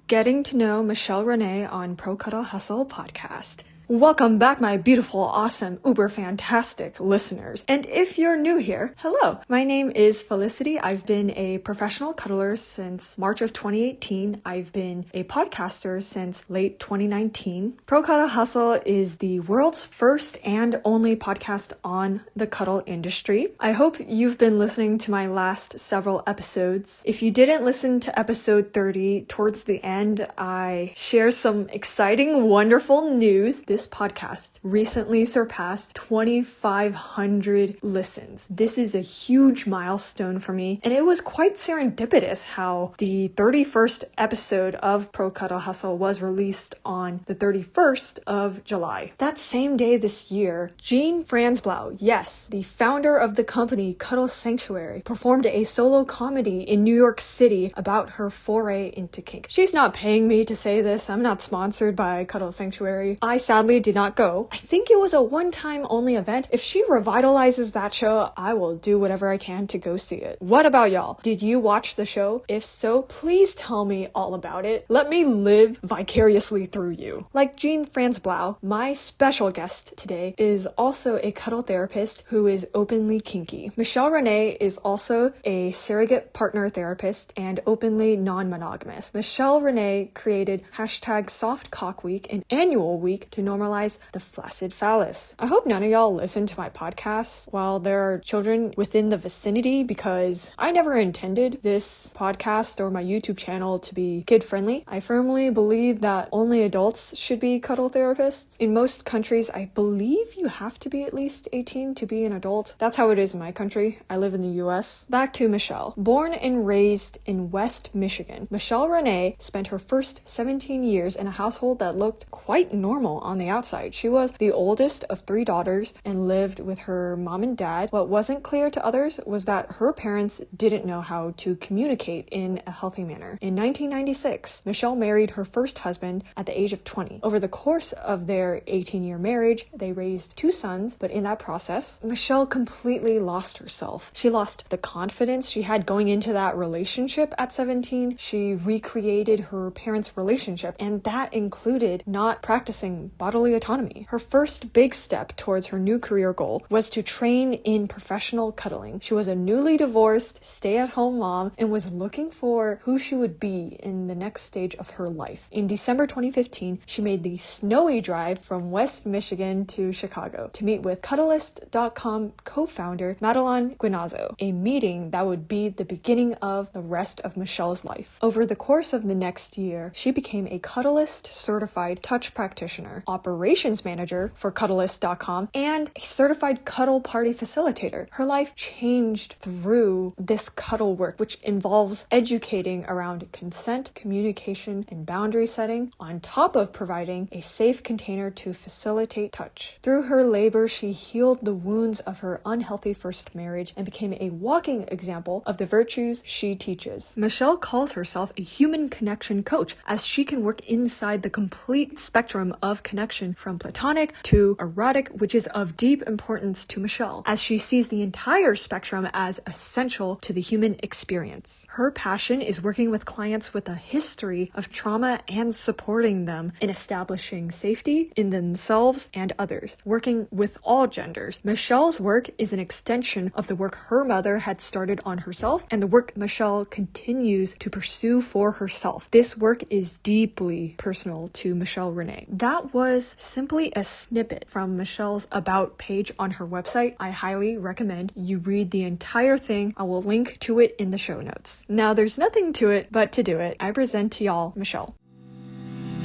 Getting to know Michelle Renee on Pro Cuddle Hustle podcast. Welcome back, my beautiful, awesome, uber fantastic listeners. And if you're new here, hello. My name is Felicity. I've been a professional cuddler since March of 2018. I've been a podcaster since late 2019. Pro Cuddle Hustle is the world's first and only podcast on the cuddle industry. I hope you've been listening to my last several episodes. If you didn't listen to episode 30, towards the end, I share some exciting, wonderful news. This podcast recently surpassed 2,500 listens. This is a huge milestone for me, and it was quite serendipitous how the 31st episode of Pro Cuddle Hustle was released on the 31st of July. That same day this year, Jean Franzblau, yes, the founder of the company Cuddle Sanctuary, performed a solo comedy in New York City about her foray into kink. She's not paying me to say this. I'm not sponsored by Cuddle Sanctuary. I sadly did not go. I think it was a one-time only event. If she revitalizes that show, I will do whatever I can to go see it. What about y'all? Did you watch the show? If so, please tell me all about it. Let me live vicariously through you. Like Jean Franzblau, my special guest today is also a cuddle therapist who is openly kinky. Michelle Renee is also a surrogate partner therapist and openly non-monogamous. Michelle Renee created #SoftCockWeek, an annual week to normalize the flaccid phallus. I hope none of y'all listen to my podcast while there are children within the vicinity, because I never intended this podcast or my YouTube channel to be kid-friendly. I firmly believe that only adults should be cuddle therapists. In most countries, I believe you have to be at least 18 to be an adult. That's how it is in my country. I live in the US. Back to Michelle. Born and raised in West Michigan, Michelle Renee spent her first 17 years in a household that looked quite normal on the outside. She was the oldest of 3 daughters and lived with her mom and dad. What wasn't clear to others was that her parents didn't know how to communicate in a healthy manner. In 1996, Michelle married her first husband at the age of 20. Over the course of their 18-year marriage, they raised 2 sons, but in that process, Michelle completely lost herself. She lost the confidence she had going into that relationship at 17. She recreated her parents' relationship, and that included not practicing bodily autonomy. Her first big step towards her new career goal was to train in professional cuddling. She was a newly divorced, stay-at-home mom and was looking for who she would be in the next stage of her life. In December 2015, she made the snowy drive from West Michigan to Chicago to meet with Cuddlist.com co-founder Madeline Guinazzo, a meeting that would be the beginning of the rest of Michelle's life. Over the course of the next year, she became a Cuddlist certified touch practitioner, operations manager for Cuddlist.com, and a certified cuddle party facilitator. Her life changed through this cuddle work, which involves educating around consent, communication, and boundary setting, on top of providing a safe container to facilitate touch. Through her labor, she healed the wounds of her unhealthy first marriage and became a walking example of the virtues she teaches. Michelle calls herself a human connection coach, as she can work inside the complete spectrum of connection from platonic to erotic, which is of deep importance to Michelle, as she sees the entire spectrum as essential to the human experience. Her passion is working with clients with a history of trauma and supporting them in establishing safety in themselves and others, working with all genders. Michelle's work is an extension of the work her mother had started on herself and the work Michelle continues to pursue for herself. This work is deeply personal to Michelle Renee. That was simply a snippet from Michelle's About page on her website. I highly recommend you read the entire thing. I will link to it in the show notes. Now, there's nothing to it but to do it. I present to y'all, Michelle.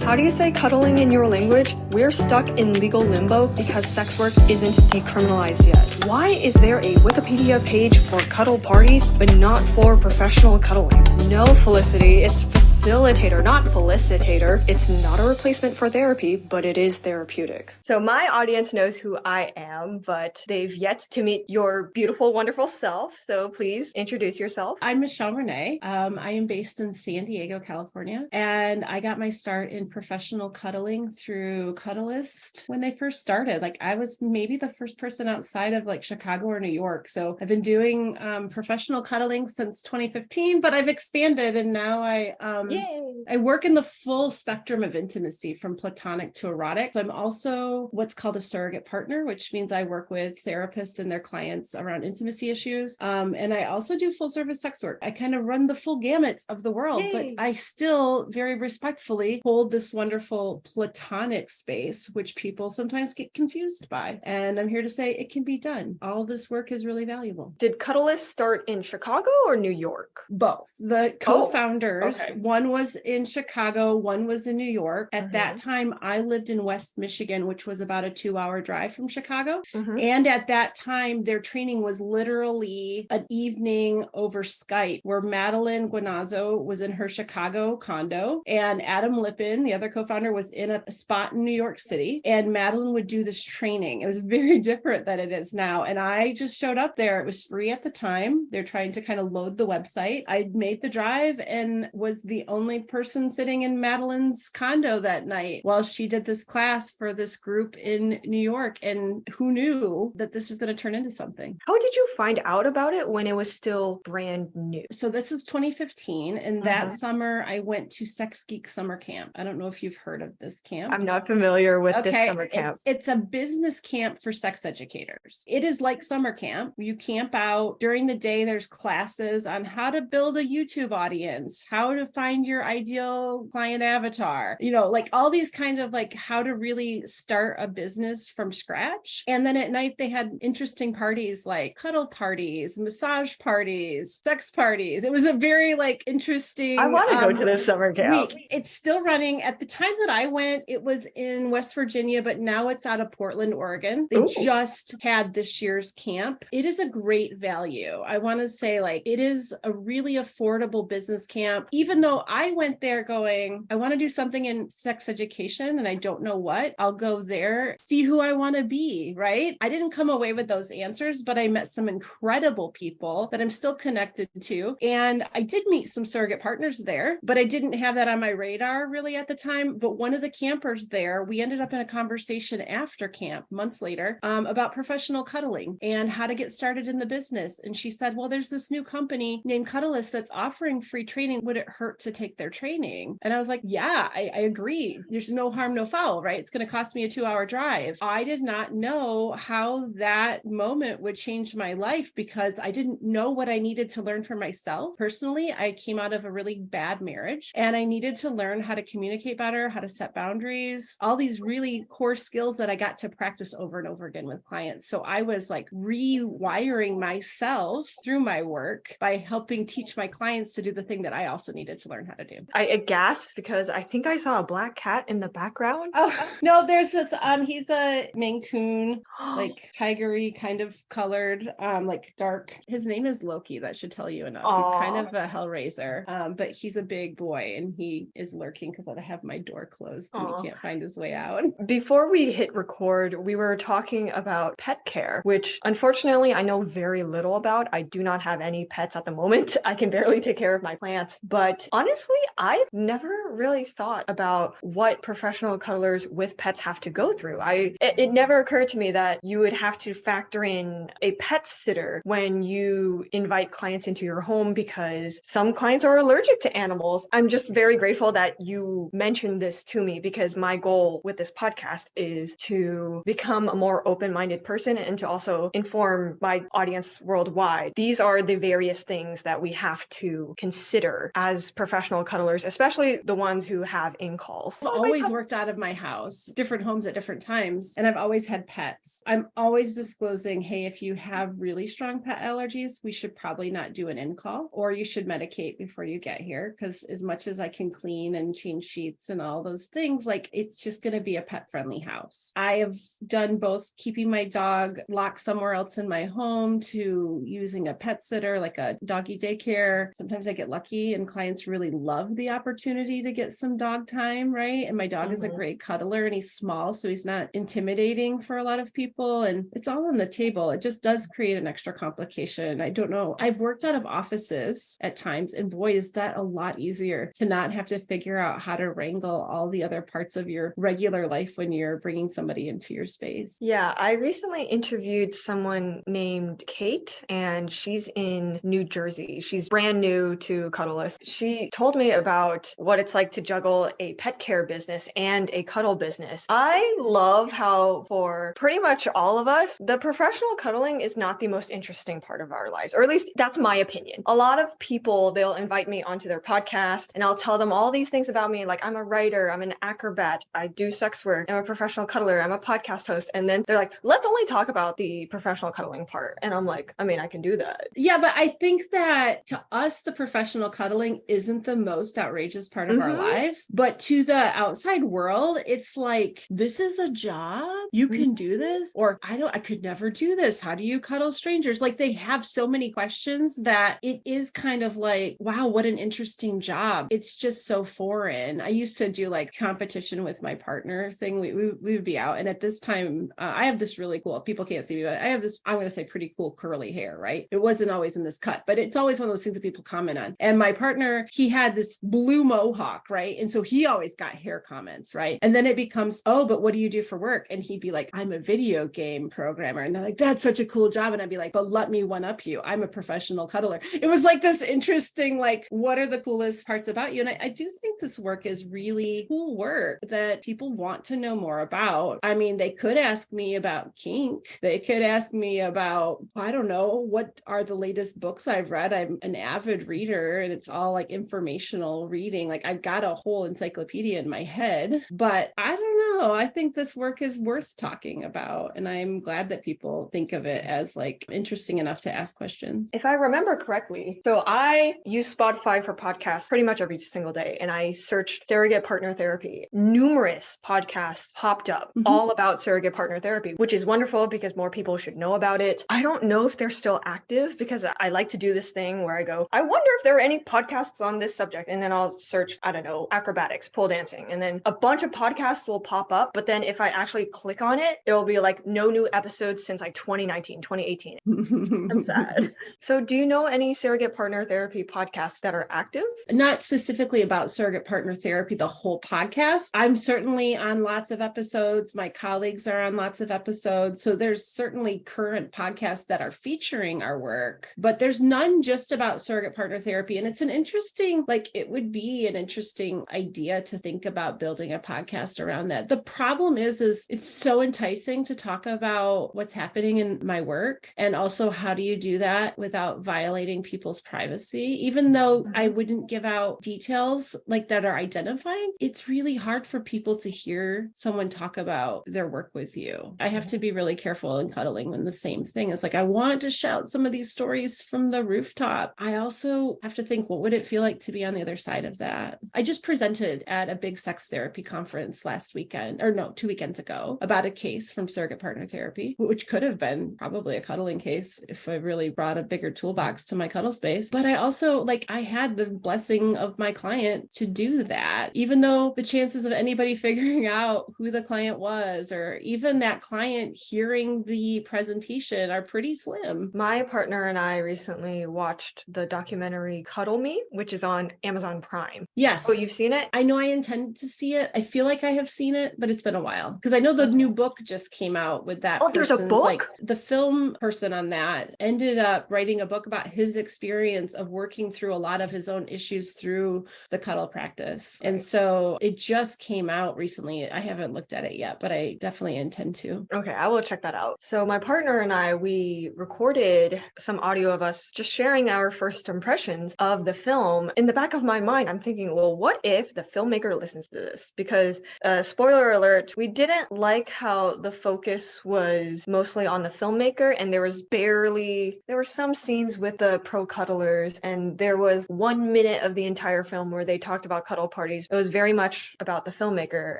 How do you say cuddling in your language? We're stuck in legal limbo because sex work isn't decriminalized yet. Why is there a Wikipedia page for cuddle parties, but not for professional cuddling? No, Felicity, it's facilitator, not felicitator. It's not a replacement for therapy, but it is therapeutic. So my audience knows who I am, but they've yet to meet your beautiful, wonderful self. So please introduce yourself. I'm Michelle Renee. I am based in San Diego, California, and I got my start in professional cuddling through Cuddlist when they first started. Like I was maybe the first person outside of like Chicago or New York. So I've been doing professional cuddling since 2015, but I've expanded and now I work in the full spectrum of intimacy from platonic to erotic. So I'm also what's called a surrogate partner, which means I work with therapists and their clients around intimacy issues. And I also do full service sex work. I kind of run the full gamut of the world, but I still very respectfully hold this wonderful platonic space, which people sometimes get confused by. And I'm here to say it can be done. All this work is really valuable. Did Cuddlist start in Chicago or New York? Both. The co-founders, one was in Chicago, one was in New York. At that time, I lived in West Michigan, which was about a 2-hour drive from Chicago. And at that time, their training was literally an evening over Skype where Madeline Guinazzo was in her Chicago condo and Adam Lippin, the other co-founder, was in a spot in New York City. And Madeline would do this training. It was very different than it is now. And I just showed up there. It was free at the time. They're trying to kind of load the website. I made the drive and was the only person sitting in Madeline's condo that night while she did this class for this group in New York. And who knew that this was going to turn into something? How did you find out about it when it was still brand new? So this was 2015. And that summer I went to Sex Geek Summer Camp. I don't know if you've heard of this camp. I'm not familiar with this summer camp. It's a business camp for sex educators. It is like summer camp. You camp out during the day. There's classes on how to build a YouTube audience, how to find your ideal client avatar, like all these kind of like how to really start a business from scratch. And then at night they had interesting parties like cuddle parties, massage parties, sex parties. It was a very like interesting. I want to go to this summer camp. Week. It's still running. At the time that I went, it was in West Virginia, but now it's out of Portland, Oregon. They just had this year's camp. It is a great value. I want to say like it is a really affordable business camp. Even though I went there going, I want to do something in sex education and I don't know what, I'll go there, see who I want to be, right? I didn't come away with those answers, but I met some incredible people that I'm still connected to. And I did meet some surrogate partners there, but I didn't have that on my radar really at the time. But one of the campers there, we ended up in a conversation after camp months later about professional cuddling and how to get started in the business. And she said, well, there's this new company named Cuddlist that's offering free training. Would it hurt to take their training? And I was like, yeah, I agree. There's no harm, no foul, right? It's going to cost me a 2-hour drive. I did not know how that moment would change my life because I didn't know what I needed to learn for myself. Personally, I came out of a really bad marriage and I needed to learn how to communicate better, how to set boundaries, all these really core skills that I got to practice over and over again with clients. So I was like rewiring myself through my work by helping teach my clients to do the thing that I also needed to learn how to do. I gasped because I think I saw a black cat in the background. Oh, no, there's this, he's a Maine Coon, like tigery kind of colored, like dark. His name is Loki. That should tell you enough. He's kind of a hellraiser, but he's a big boy and he is lurking because I have my door closed and he can't find his way out. Before we hit record, we were talking about pet care, which unfortunately I know very little about. I do not have any pets at the moment. I can barely take care of my plants, but honestly, I've never really thought about what professional cuddlers with pets have to go through. It never occurred to me that you would have to factor in a pet sitter when you invite clients into your home because some clients are allergic to animals. I'm just very grateful that you mentioned this to me because my goal with this podcast is to become a more open-minded person and to also inform my audience worldwide. These are the various things that we have to consider as professional cuddlers, especially the ones who have in-calls. I've always worked out of my house, different homes at different times, and I've always had pets. I'm always disclosing, hey, if you have really strong pet allergies, we should probably not do an in-call, or you should medicate before you get here, because as much as I can clean and change sheets and all those things, like it's just going to be a pet-friendly house. I have done both keeping my dog locked somewhere else in my home to using a pet sitter, like a doggy daycare. Sometimes I get lucky and clients really love the opportunity to get some dog time, right? And my dog is a great cuddler and he's small, so he's not intimidating for a lot of people. And it's all on the table. It just does create an extra complication. I don't know. I've worked out of offices at times, and boy, is that a lot easier to not have to figure out how to wrangle all the other parts of your regular life when you're bringing somebody into your space. Yeah, I recently interviewed someone named Kate, and she's in New Jersey. She's brand new to Cuddle. She told me about what it's like to juggle a pet care business and a cuddle business. I love how for pretty much all of us, the professional cuddling is not the most interesting part of our lives, or at least that's my opinion. A lot of people, they'll invite me onto their podcast and I'll tell them all these things about me. Like, I'm a writer, I'm an acrobat, I do sex work, I'm a professional cuddler, I'm a podcast host. And then they're like, let's only talk about the professional cuddling part. And I'm like, I mean, I can do that. Yeah, but I think that to us, the professional cuddling isn't the most outrageous part of our lives. But to the outside world, it's like, this is a job. You can do this. Or I could never do this. How do you cuddle strangers? Like, they have so many questions that it is kind of like, wow, what an interesting job. It's just so foreign. I used to do like competition with my partner thing. We would be out. And at this time, I have this really cool, people can't see me, but I have this, I'm going to say pretty cool curly hair, right? It wasn't always in this cut, but it's always one of those things that people comment on. And my partner, he had this blue mohawk, right? And so he always got hair comments, right? And then it becomes, oh, but what do you do for work? And he'd be like, I'm a video game programmer. And they're like, that's such a cool job. And I'd be like, but let me one up you. I'm a professional cuddler. It was like this interesting, like, what are the coolest parts about you? And I do think this work is really cool work that people want to know more about. I mean, they could ask me about kink. They could ask me about, I don't know, what are the latest books I've read. I'm an avid reader and it's all like informational reading. Like, I've got a whole encyclopedia in my head, but I don't know. I think this work is worth talking about. And I'm glad that people think of it as like interesting enough to ask questions. If I remember correctly, so I use Spotify for podcasts pretty much every single day. And I searched surrogate partner therapy. Numerous podcasts popped up all about surrogate partner therapy, which is wonderful because more people should know about it. I don't know if they're still active because I like to do this thing where I go, I wonder if there are any podcasts on this subject. And then I'll search, I don't know, acrobatics, pole dancing. And then a bunch of podcasts will pop up. But then if I actually click on it, it'll be like no new episodes since like 2019, 2018. I'm sad. So do you know any surrogate partner therapy podcasts that are active? Not specifically about surrogate partner therapy, the whole podcast. I'm certainly on lots of episodes. My colleagues are on lots of episodes. So there's certainly current podcasts that are featuring our work, but there's none just about surrogate partner therapy. And it's an interesting, like, it would be an interesting idea to think about building a podcast around that. The problem is it's so enticing to talk about what's happening in my work. And also, how do you do that without violating people's privacy? Even though I wouldn't give out details like that are identifying, it's really hard for people to hear someone talk about their work with you. I have to be really careful in cuddling when the same thing is like, I want to shout some of these stories from the rooftop. I also have to think, what would it feel like to be on the other side of that? I just presented at a big sex therapy conference last weekend, or no, 2 weekends ago, about a case from surrogate partner therapy, which could have been probably a cuddling case if I really brought a bigger toolbox to my cuddle space. But I also, like, I had the blessing of my client to do that, even though the chances of anybody figuring out who the client was, or even that client hearing the presentation, are pretty slim. My partner and I recently watched the documentary Cuddle Me, which is on Amazon Prime. Yes. Oh, you've seen it? I know I intended to see it. I feel like I have seen it, but it's been a while because I know the new book just came out with that. Oh, there's a book? Like, the film person on that ended up writing a book about his experience of working through a lot of his own issues through the cuddle practice. And so it just came out recently. I haven't looked at it yet, but I definitely intend to. Okay, I will check that out. So my partner and I, we recorded some audio of us just sharing our first impressions of the film. In the back of my mind, I'm thinking, well, what if the filmmaker listens to this? Because spoiler alert, we didn't like how the focus was mostly on the filmmaker, and there were some scenes with the pro cuddlers, and there was 1 minute of the entire film where they talked about cuddle parties. It was very much about the filmmaker,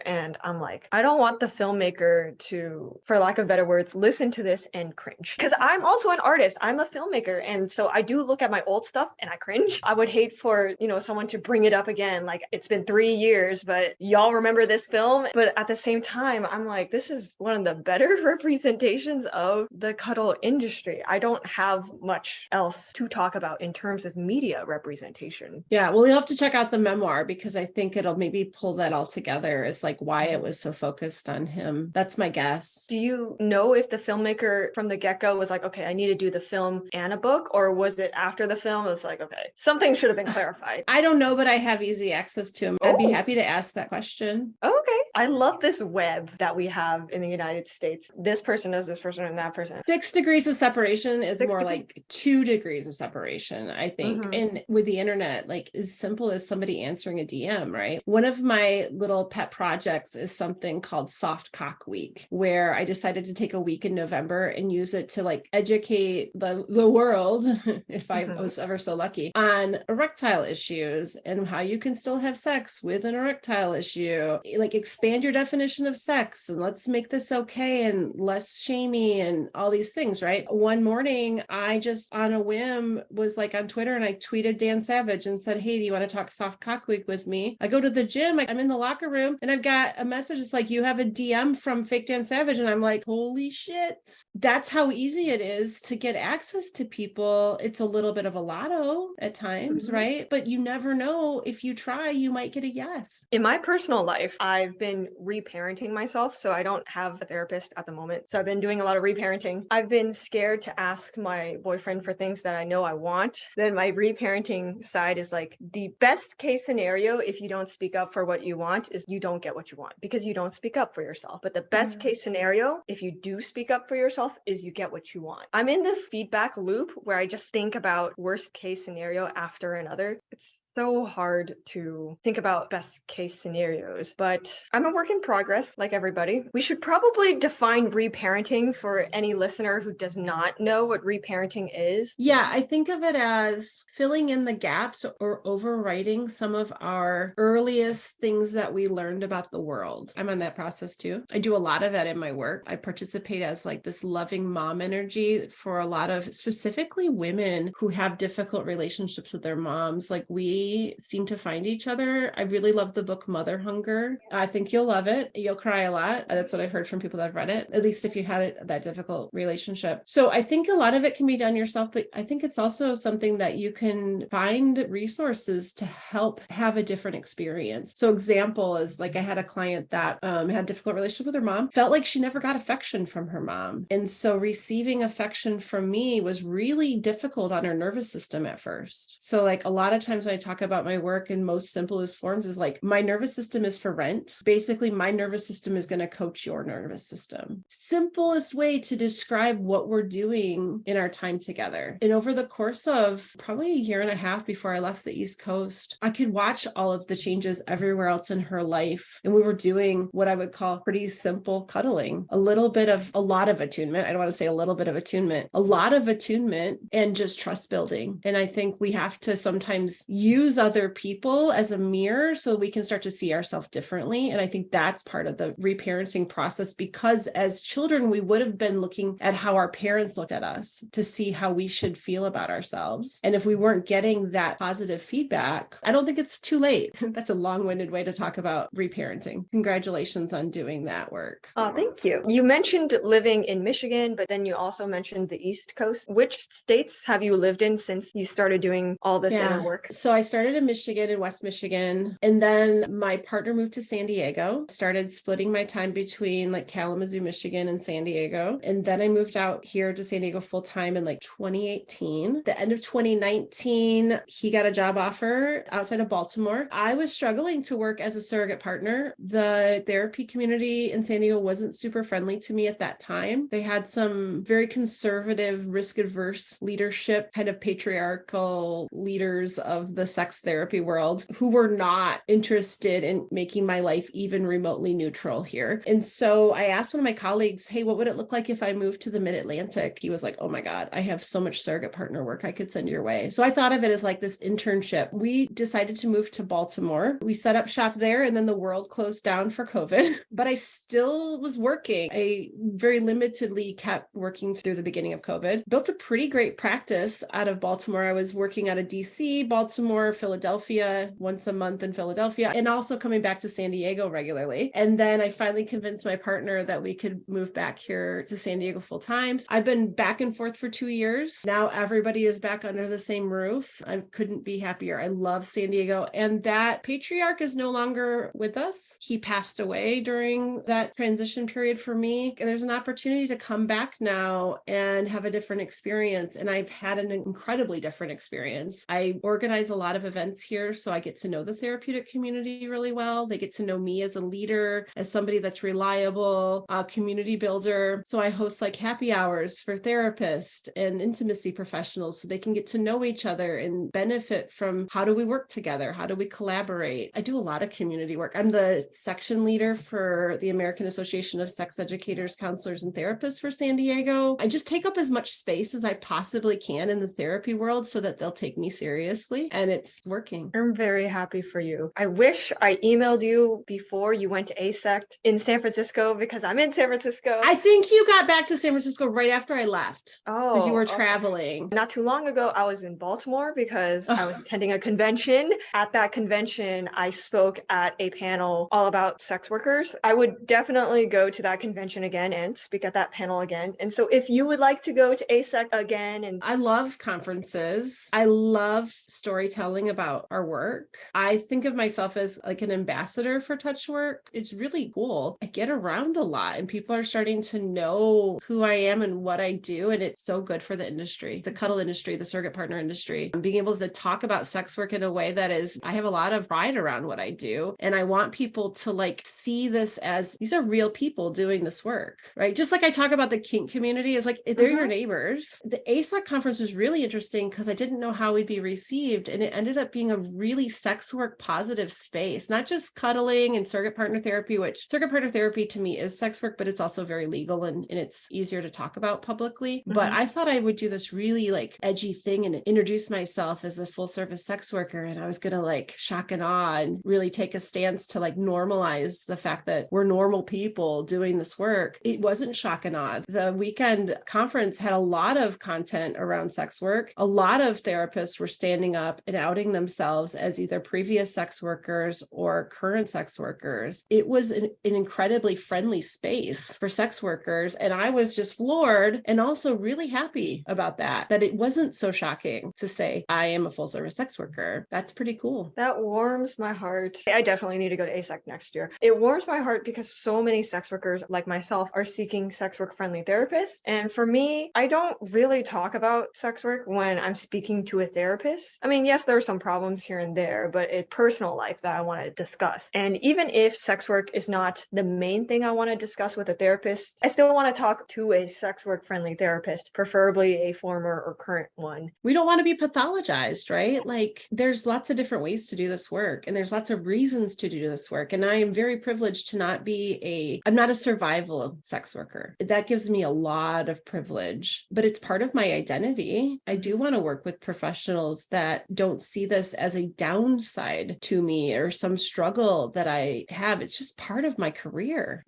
and I'm like, I don't want the filmmaker to, for lack of better words, listen to this and cringe. Because I'm also an artist, I'm a filmmaker, and so I do look at my old stuff and I cringe. I would hate for, someone to bring it up again, like, it's been 3 years, but y'all remember this film? But at the same time, I'm like, this is one of the better representations of the cuddle industry. I don't have much else to talk about in terms of media representation. Yeah, well, you'll have to check out the memoir, because I think think it'll maybe pull that all together as like why it was so focused on him. That's my guess. Do you know if the filmmaker from the get-go was like, okay, I need to do the film and a book, or was it after the film? It was like, okay, something should have been clarified. I don't know, but I have easy access to him. I'd be happy to ask that question. Okay. I love this web that we have in the United States. This person does this person and that person. 6 degrees of separation is more like 2 degrees of separation, I think. And with the internet, like as simple as somebody answering a DM, right? One of my little pet projects is something called Soft Cock Week, where I decided to take a week in November and use it to like educate the world, if I was ever so lucky, on erectile issues and how you can still have sex with an erectile issue. Like expand your definition of sex and let's make this okay and less shamey and all these things, right? One morning, I just on a whim was like on Twitter and I tweeted Dan Savage and said, hey, do you want to talk Soft Cock Week with me? I go to the gym, I'm in the locker room and I've got a message. It's like, you have a DM from fake Dan Savage. And I'm like, holy shit. That's how easy it is to get access to people. It's a little bit of a lotto at times, right? But you never know. If you try, you might get a yes. In my personal life, I've been reparenting myself. So I don't have a therapist at the moment. So I've been doing a lot of reparenting. I've been scared to ask my boyfriend for things that I know I want. Then my reparenting side is like the best case scenario if you don't speak up for what you want is you don't get what you want because you don't speak up for yourself. But the best case scenario, if you do speak up for yourself, is you get what you want. I'm in this feedback loop where I just think about worst case scenario after another. It's so hard to think about best case scenarios, but I'm a work in progress like everybody. We should probably define reparenting for any listener who does not know what reparenting is. Yeah, I think of it as filling in the gaps or overwriting some of our earliest things that we learned about the world. I'm on that process too. I do a lot of that in my work. I participate as like this loving mom energy for a lot of specifically women who have difficult relationships with their moms. Like we seem to find each other. I really love the book Mother Hunger. I think you'll love it. You'll cry a lot. That's what I've heard from people that have read it, at least if you had that difficult relationship. So I think a lot of it can be done yourself, but I think it's also something that you can find resources to help have a different experience. So example is like I had a client that had a difficult relationship with her mom, felt like she never got affection from her mom. And so receiving affection from me was really difficult on her nervous system at first. So like a lot of times when I talk about my work in most simplest forms is like my nervous system is for rent. Basically, my nervous system is going to coach your nervous system. Simplest way to describe what we're doing in our time together. And over the course of probably a year and a half before I left the East Coast, I could watch all of the changes everywhere else in her life. And we were doing what I would call pretty simple cuddling, a lot of attunement. I don't want to say a little bit of attunement, a lot of attunement and just trust building. And I think we have to sometimes use other people as a mirror so we can start to see ourselves differently. And I think that's part of the reparenting process, because as children, we would have been looking at how our parents looked at us to see how we should feel about ourselves. And if we weren't getting that positive feedback, I don't think it's too late. That's a long-winded way to talk about reparenting. Congratulations on doing that work. Oh, thank you. You mentioned living in Michigan, but then you also mentioned the East Coast. Which states have you lived in since you started doing all this inner work? So I started in Michigan, in West Michigan, and then my partner moved to San Diego, started splitting my time between like Kalamazoo, Michigan and San Diego. And then I moved out here to San Diego full time in like 2018. The end of 2019, he got a job offer outside of Baltimore. I was struggling to work as a surrogate partner. The therapy community in San Diego wasn't super friendly to me at that time. They had some very conservative, risk-averse leadership, kind of patriarchal leaders of the sex therapy world who were not interested in making my life even remotely neutral here. And so I asked one of my colleagues, hey, what would it look like if I moved to the mid-Atlantic? He was like, oh my God, I have so much surrogate partner work I could send your way. So I thought of it as like this internship. We decided to move to Baltimore. We set up shop there and then the world closed down for COVID, but I still was working. I very limitedly kept working through the beginning of COVID. Built a pretty great practice out of Baltimore. I was working out of DC, Baltimore, Philadelphia once a month in Philadelphia, and also coming back to San Diego regularly. And then I finally convinced my partner that we could move back here to San Diego full time. So I've been back and forth for 2 years. Now everybody is back under the same roof. I couldn't be happier. I love San Diego. And that patriarch is no longer with us. He passed away during that transition period for me. And there's an opportunity to come back now and have a different experience. And I've had an incredibly different experience. I organize a lot of events here, so I get to know the therapeutic community really well. They get to know me as a leader, as somebody that's reliable, a community builder. So I host like happy hours for therapists and intimacy professionals so they can get to know each other and benefit from how do we work together? How do we collaborate? I do a lot of community work. I'm the section leader for the American Association of Sex Educators, Counselors, and Therapists for San Diego. I just take up as much space as I possibly can in the therapy world so that they'll take me seriously, and it's working. I'm very happy for you. I wish I emailed you before you went to ASECT in San Francisco because I'm in San Francisco. I think you got back to San Francisco right after I left. Oh, because you were traveling. Not too long ago, I was in Baltimore because I was attending a convention. At that convention, I spoke at a panel all about sex workers. I would definitely go to that convention again and speak at that panel again. And so if you would like to go to ASEC again, and I love conferences. I love storytelling about our work. I think of myself as like an ambassador for touch work. It's really cool. I get around a lot and people are starting to know who I am and what I do. And it's so good for the industry, the cuddle industry, the surrogate partner industry. Being able to talk about sex work in a way that is, I have a lot of pride around what I do. And I want people to like see this as these are real people doing this work, right? Just like I talk about the kink community is like, they're your neighbors. The ASEC conference was really interesting because I didn't know how we'd be received. And it ended up being a really sex work positive space, not just cuddling and surrogate partner therapy, which surrogate partner therapy to me is sex work, but it's also very legal and it's easier to talk about publicly. But I thought I would do this really like edgy thing and introduce myself as a full service sex worker. And I was going to like shock and awe and really take a stance to like normalize the fact that we're normal people doing this work. It wasn't shock and awe. The weekend conference had a lot of content around sex work. A lot of therapists were standing up and outing themselves as either previous sex workers or current sex workers. It was an incredibly friendly space for sex workers. And I was just floored and also really happy about that it wasn't so shocking to say, I am a full service sex worker. That's pretty cool. That warms my heart. I definitely need to go to ASEC next year. It warms my heart because so many sex workers like myself are seeking sex work friendly therapists. And for me, I don't really talk about sex work when I'm speaking to a therapist. I mean, yes, there are some problems here and there, but it's personal life that I want to discuss. And even if sex work is not the main thing I want to discuss with a therapist, I still want to talk to a sex work friendly therapist, preferably a former or current one. We don't want to be pathologized, right? Like there's lots of different ways to do this work and there's lots of reasons to do this work. And I am very privileged to not be I'm not a survival sex worker. That gives me a lot of privilege, but it's part of my identity. I do want to work with professionals that don't see this as a downside to me or some struggle that I have. It's just part of my career.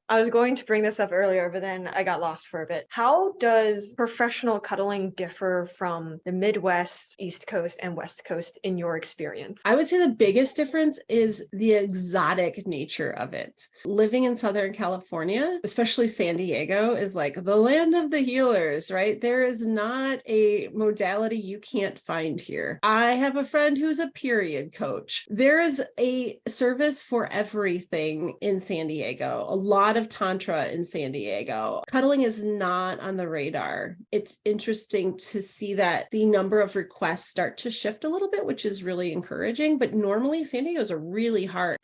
I was going to bring this up earlier, but then I got lost for a bit. How does professional cuddling differ from the Midwest, East Coast, and West Coast in your experience? I would say the biggest difference is the exotic nature of it. Living in Southern California, especially San Diego, is like the land of the healers, right? There is not a modality you can't find here. I have a friend who's a period coach. There is a service for everything in San Diego. A lot of tantra in San Diego. Cuddling is not on the radar. It's interesting to see that the number of requests start to shift a little bit, which is really encouraging. But normally San Diego is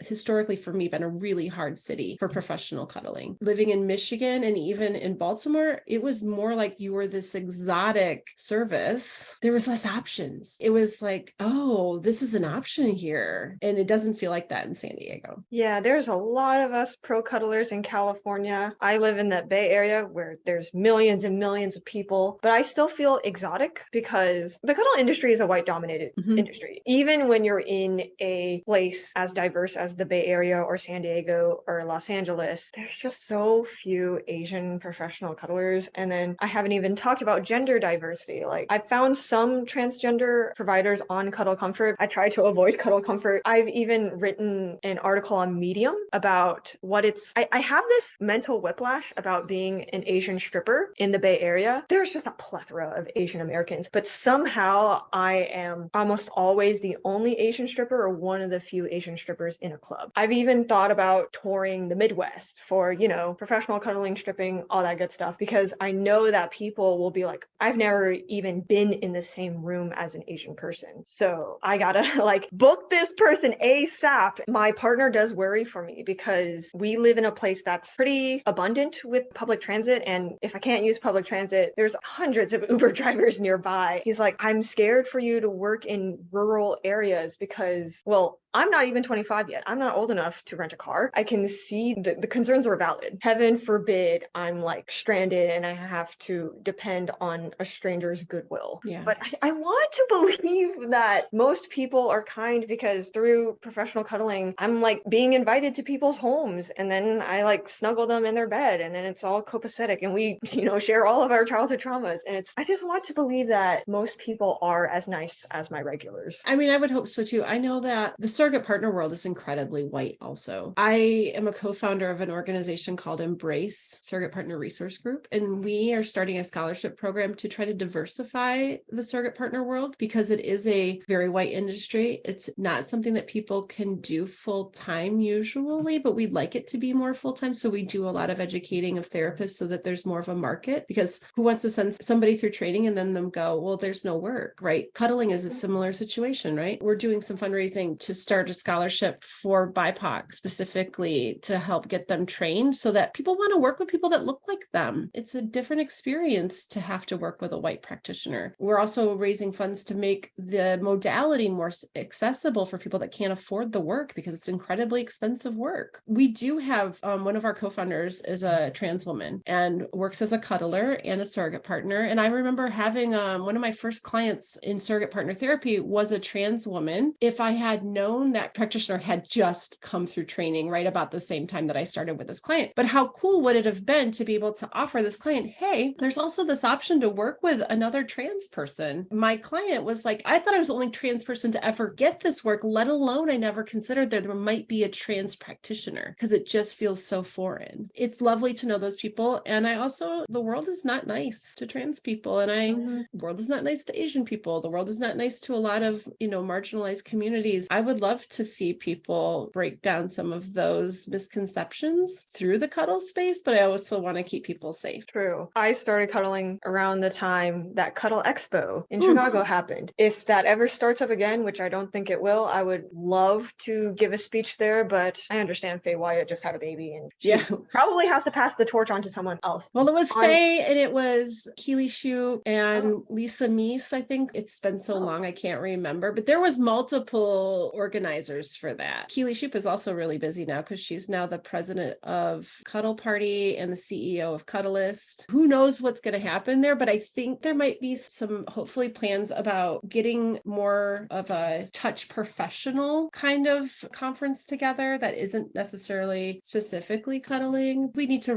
historically for me, been a really hard city for professional cuddling. Living in Michigan and even in Baltimore, it was more like you were this exotic service. There was less options. It was like, oh, this is an option here. And it doesn't feel like that in San Diego. Yeah, there's a lot of us pro cuddlers in California. I live in that Bay Area where there's millions and millions of people, but I still feel exotic because the cuddle industry is a white dominated industry. Even when you're in a place as diverse as the Bay Area or San Diego or Los Angeles, there's just so few Asian professional cuddlers. And then I haven't even talked about gender diversity. Like I found some transgender providers on Cuddle Comfort. I try to avoid Cuddle Comfort. I've even written an article on Medium about what I have this mental whiplash about being an Asian stripper in the Bay Area. There's just a plethora of Asian Americans, but somehow I am almost always the only Asian stripper or one of the few Asian strippers in a club. I've even thought about touring the Midwest for, professional cuddling, stripping, all that good stuff, because I know that people will be like, I've never even been in the same room as an Asian person. So I gotta book this person ASAP. My partner does worry for me because we live in a place that's pretty abundant with public transit. And if I can't use public transit, there's hundreds of Uber drivers nearby. He's like, I'm scared for you to work in rural areas because, well, I'm not even 25 yet. I'm not old enough to rent a car. I can see the concerns are valid. Heaven forbid I'm stranded and I have to depend on a stranger's goodwill. Yeah. But I want to believe that most people are kind, because through professional cuddling, I'm being invited to people's homes, and then I snuggle them in their bed, and then it's all copacetic, and we, share all of our childhood traumas. And I just want to believe that most people are as nice as my regulars. I mean, I would hope so too. I know that the surrogate partner world is incredibly white also. I am a co-founder of an organization called Embrace Surrogate Partner Resource Group, and we are starting a scholarship program to try to diversify the surrogate partner world, because it is a very white industry. It's not something that people can do full time usually, but we'd like it to be more full time. So we do a lot of educating of therapists so that there's more of a market, because who wants to send somebody through training and then them go, well, there's no work, right? Cuddling is a similar situation, right? We're doing some fundraising to start a scholarship for BIPOC specifically to help get them trained so that people want to work with people that look like them. It's a different experience to have to work with a white practitioner. We're also raising funds to make the modality more accessible for people that can't afford the work, because it's incredibly expensive work. We do have one of our co-founders is a trans woman and works as a cuddler and a surrogate partner. And I remember having one of my first clients in surrogate partner therapy was a trans woman. If I had known that practitioner had just come through training right about the same time that I started with this client. But how cool would it have been to be able to offer this client, hey, there's also this option to work with another trans person. My client was like, I thought I was the only trans person to ever get this work, let alone I never considered that there might be a trans practitioner, because it just feels so foreign. It's lovely to know those people. And the world is not nice to trans people. And the world is not nice to Asian people. The world is not nice to a lot of, marginalized communities. I would love to see people break down some of those misconceptions through the cuddle space, but I also want to keep people safe. True. I started cuddling around the time that Cuddle Expo in Chicago happened. If that ever starts up again, which I don't think it will, I would love to give a speech there, but I understand Faye Wyatt just had a baby and she probably has to pass the torch on to someone else. Well, it was Faye and it was Keely Shoup and Lisa Meese. I think it's been so long, I can't remember, but there was multiple organizers for that. Keely Shoup is also really busy now because she's now the president of Cuddle Party and the CEO of Cuddlist. Who knows what's going to happen there, but I think there might be some hopefully plans about getting more of a touch professional kind of conference together that isn't necessarily specifically cuddling. We need to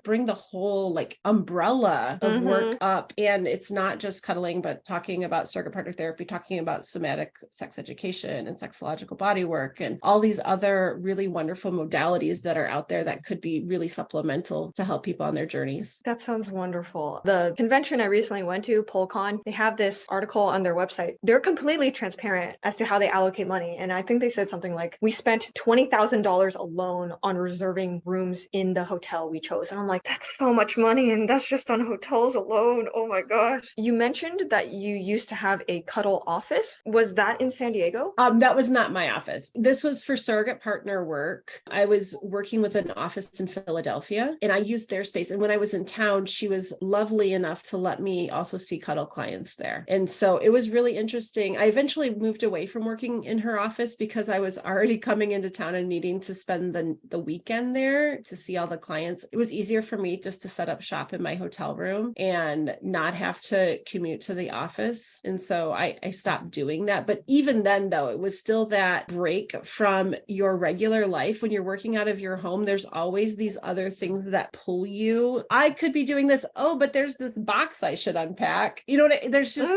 bring the whole umbrella of work up. And it's not just cuddling, but talking about surrogate partner therapy, talking about somatic sex education and sexological body work and all these other really wonderful modalities that are out there that could be really supplemental to help people on their journeys. That sounds wonderful. The convention I recently went to, PolCon, they have this article on their website. They're completely transparent as to how they allocate money. And I think they said something like, we spent $20,000 alone on reserving rooms in the hotel we chose. And I'm like, that's so much money. And that's just on hotels alone. Oh my gosh. You mentioned that you used to have a cuddle office. Was that in San Diego? That was not my office. This was for surrogate partner work. I was working with an office in Philadelphia and I used their space. And when I was in town, she was lovely enough to let me also see cuddle clients there. And so it was really interesting. I eventually moved away from working in her office because I was already coming into town and needing to spend the weekend there to see all the clients. It was easier for me just to set up shop in my hotel room and not have to commute to the office. And so I stopped doing that. But even then, though, it was still feel that break from your regular life when you're working out of your home, there's always these other things that pull you. I could be doing this. Oh, but there's this box I should unpack. You know what there's just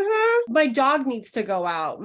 my dog needs to go out.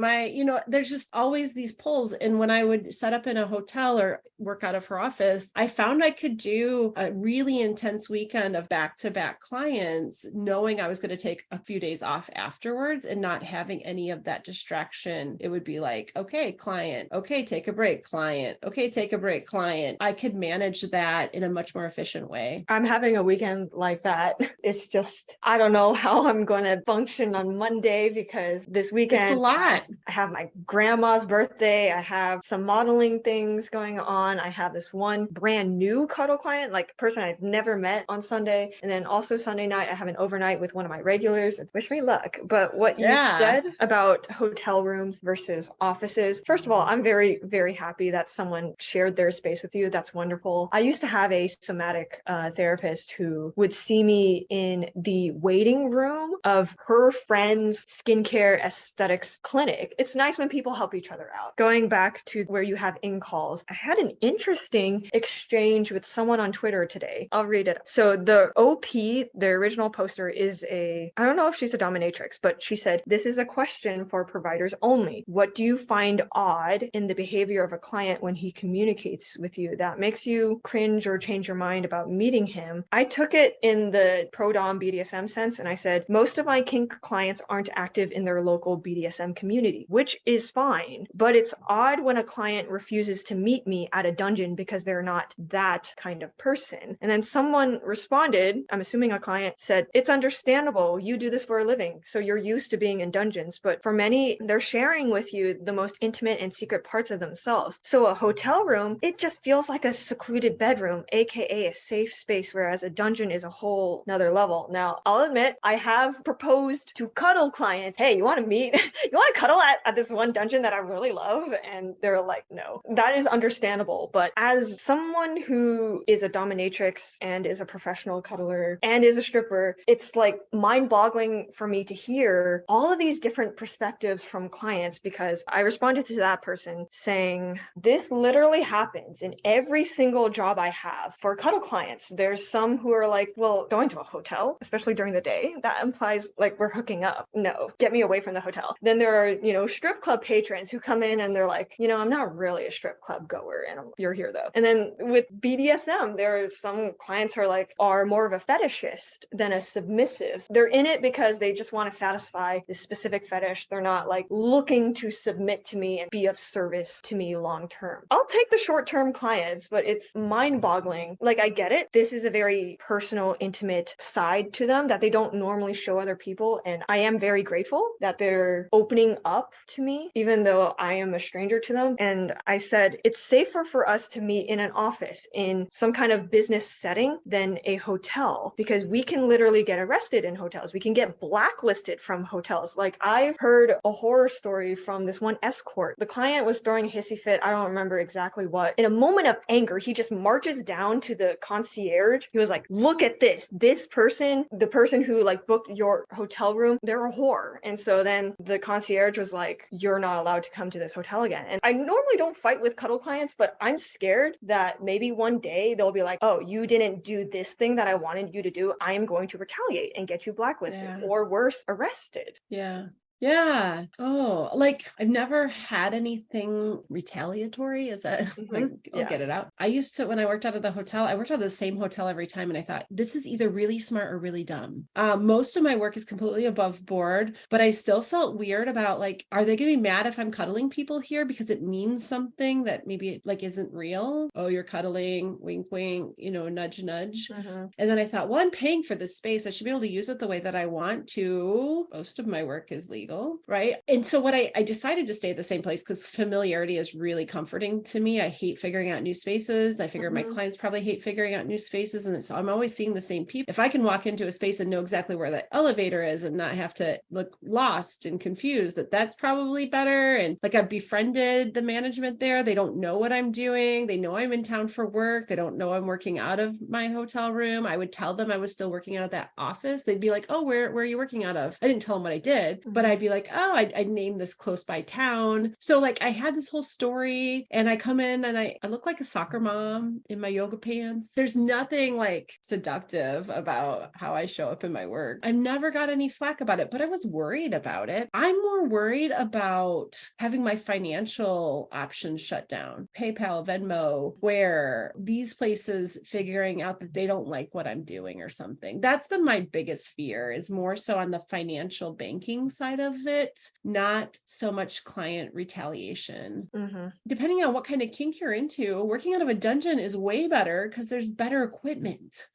There's just always these pulls. And when I would set up in a hotel or work out of her office, I found I could do a really intense weekend of back-to-back clients, knowing I was going to take a few days off afterwards and not having any of that distraction. It would be like, okay, client, okay, take a break, client, okay, take a break, client. I could manage that in a much more efficient way. I'm having a weekend like that. It's just, I don't know how I'm going to function on Monday because this weekend it's a lot. I have my grandma's birthday. I have some modeling things going on. I have this one brand new cuddle client, like person I've never met on Sunday. And then also Sunday night, I have an overnight with one of my regulars. Wish me luck. But what you said about hotel rooms versus offices, first of all, I'm very, very happy that someone shared their space with you. That's wonderful. I used to have a somatic therapist who would see me in the waiting room of her friend's skincare aesthetics clinic. It's nice when people help each other out. Going back to where you have in-calls, I had an interesting exchange with someone on Twitter today. I'll read it. So the OP, the original poster, is I don't know if she's a dominatrix, but she said, "This is a question for providers only. What do you find odd in the behavior of a client when he communicates with you that makes you cringe or change your mind about meeting him?" I took it in the pro-dom BDSM sense, and I said, most of my kink clients aren't active in their local BDSM community, which is fine, but it's odd when a client refuses to meet me at a dungeon because they're not that kind of person. And then someone responded, I'm assuming a client, said, "It's understandable. You do this for a living, so you're used to being in dungeons. But for many, they're sharing with you the most intimate and secret parts of themselves. So a hotel room, it just feels like a secluded bedroom, aka a safe space, whereas a dungeon is a whole nother level." Now, I'll admit, I have proposed to cuddle clients, "Hey, you want to meet? You want to cuddle at this one dungeon that I really love?" And they're like, no. That is understandable. But as someone who is a dominatrix and is a professional cuddler and is a stripper, it's like mind-boggling for me to hear all of these different perspectives from clients, because I responded to that person saying, this literally happens in every single job I have for cuddle clients. There's some who are like, well, going to a hotel, especially during the day, that implies like we're hooking up. No, get me away from the hotel. Then there are, strip club patrons who come in and they're like, I'm not really a strip club goer and you're here though. And then with BDSM, there are some clients who are more of a fetishist than a submissive. They're in it because they just want to satisfy this specific fetish. They're not like looking to submit to me and be of service to me long term. I'll take the short-term clients, but it's mind-boggling. Like, I get it. This is a very personal, intimate side to them that they don't normally show other people. And I am very grateful that they're opening up to me, even though I am a stranger to them. And I said, it's safer for us to meet in an office, in some kind of business setting, than a hotel, because we can literally get arrested in hotels. We can get blacklisted from hotels. Like, I've heard a horror story from this one escort. The client was throwing a hissy fit. I don't remember exactly what. In a moment of anger, he just marches down to the concierge. He was like, look at this person, the person who booked your hotel room, they're a whore. And so then the concierge was like, you're not allowed to come to this hotel again. And I normally don't fight with cuddle clients, but I'm scared that maybe one day they'll be like, oh, you didn't do this thing that I wanted you to do. I am going to retaliate and get you blacklisted, or worse, arrested. Yeah. Oh, I've never had anything retaliatory. Is that I'll get it out. I used to, when I worked out of the hotel, I worked out of the same hotel every time. And I thought, this is either really smart or really dumb. Most of my work is completely above board, but I still felt weird about are they going to be mad if I'm cuddling people here because it means something that maybe isn't real? Oh, you're cuddling, wink, wink, nudge, nudge. And then I thought, well, I'm paying for this space. I should be able to use it the way that I want to. Most of my work is legal. Right. And so what I decided to stay at the same place because familiarity is really comforting to me. I hate figuring out new spaces. I figure my clients probably hate figuring out new spaces. And so I'm always seeing the same people. If I can walk into a space and know exactly where the elevator is and not have to look lost and confused, that's probably better. And I've befriended the management there. They don't know what I'm doing. They know I'm in town for work. They don't know I'm working out of my hotel room. I would tell them I was still working out of that office. They'd be like, oh, where are you working out of? I didn't tell them what I did, but I I'd be like, oh, I'd name this close by town. So like I had this whole story, and I come in and I look like a soccer mom in my yoga pants. There's nothing like seductive about how I show up in my work. I've never got any flack about it, but I was worried about it. I'm more worried about having my financial options shut down. PayPal, Venmo, where these places figuring out that they don't like what I'm doing or something. That's been my biggest fear, is more so on the financial banking side of it, not so much client retaliation. Depending on what kind of kink you're into, working out of a dungeon is way better because there's better equipment,